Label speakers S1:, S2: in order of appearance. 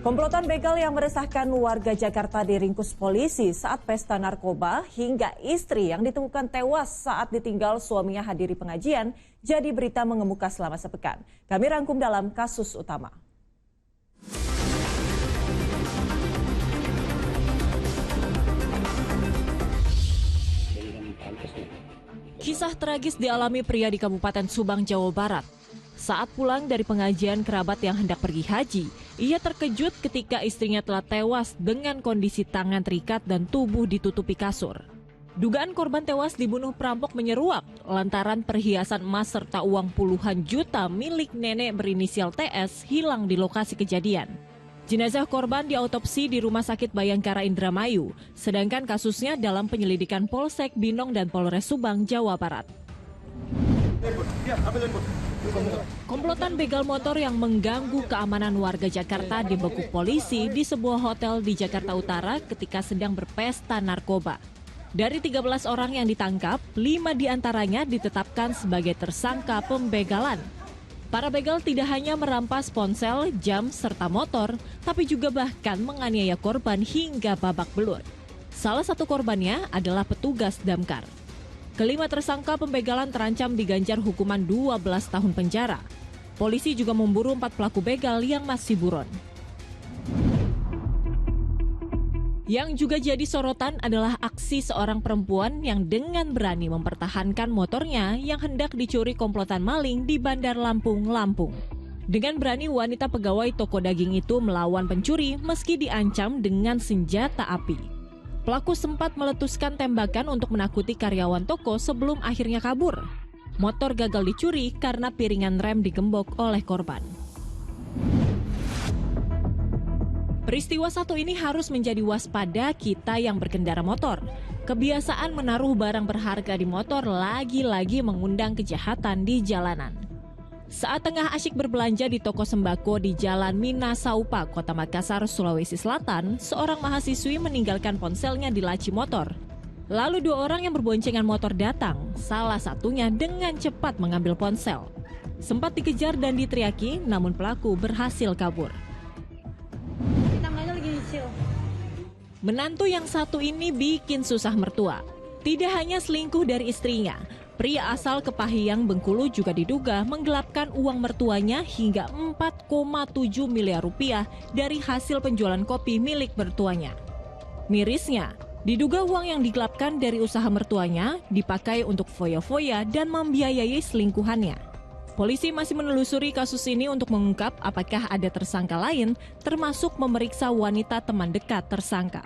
S1: Komplotan begal yang meresahkan warga Jakarta diringkus polisi saat pesta narkoba hingga istri yang ditemukan tewas saat ditinggal suaminya hadiri pengajian jadi berita mengemuka selama sepekan. Kami rangkum dalam kasus utama. Kisah tragis dialami pria di Kabupaten Subang, Jawa Barat. Saat pulang dari pengajian kerabat yang hendak pergi haji, ia terkejut ketika istrinya telah tewas dengan kondisi tangan terikat dan tubuh ditutupi kasur. Dugaan korban tewas dibunuh perampok menyeruak lantaran perhiasan emas serta uang puluhan juta milik nenek berinisial TS hilang di lokasi kejadian. Jenazah korban diautopsi di Rumah Sakit Bayangkara Indramayu, sedangkan kasusnya dalam penyelidikan Polsek Binong dan Polres Subang, Jawa Barat. Komplotan begal motor yang mengganggu keamanan warga Jakarta dibekuk polisi di sebuah hotel di Jakarta Utara ketika sedang berpesta narkoba. Dari 13 orang yang ditangkap, 5 diantaranya ditetapkan sebagai tersangka pembegalan. Para begal tidak hanya merampas ponsel, jam, serta motor, tapi juga bahkan menganiaya korban hingga babak belur. Salah satu korbannya adalah petugas damkar. Kelima tersangka pembegalan terancam diganjar hukuman 12 tahun penjara. Polisi juga memburu 4 pelaku begal yang masih buron. Yang juga jadi sorotan adalah aksi seorang perempuan yang dengan berani mempertahankan motornya yang hendak dicuri komplotan maling di Bandar Lampung, Lampung. Dengan berani wanita pegawai toko daging itu melawan pencuri meski diancam dengan senjata api. Pelaku sempat meletuskan tembakan untuk menakuti karyawan toko sebelum akhirnya kabur. Motor gagal dicuri karena piringan rem digembok oleh korban. Peristiwa satu ini harus menjadi waspada kita yang berkendara motor. Kebiasaan menaruh barang berharga di motor lagi-lagi mengundang kejahatan di jalanan. Saat tengah asyik berbelanja di toko sembako di Jalan Minasaupa, Kota Makassar, Sulawesi Selatan, seorang mahasiswi meninggalkan ponselnya di laci motor. Lalu 2 orang yang berboncengan motor datang, salah satunya dengan cepat mengambil ponsel. Sempat dikejar dan diteriaki, namun pelaku berhasil kabur. Menantu yang satu ini bikin susah mertua. Tidak hanya selingkuh dari istrinya, pria asal Kepahyang, Bengkulu juga diduga menggelapkan uang mertuanya hingga 4,7 miliar rupiah dari hasil penjualan kopi milik mertuanya. Mirisnya, diduga uang yang digelapkan dari usaha mertuanya dipakai untuk foya-foya dan membiayai selingkuhannya. Polisi masih menelusuri kasus ini untuk mengungkap apakah ada tersangka lain, termasuk memeriksa wanita teman dekat tersangka.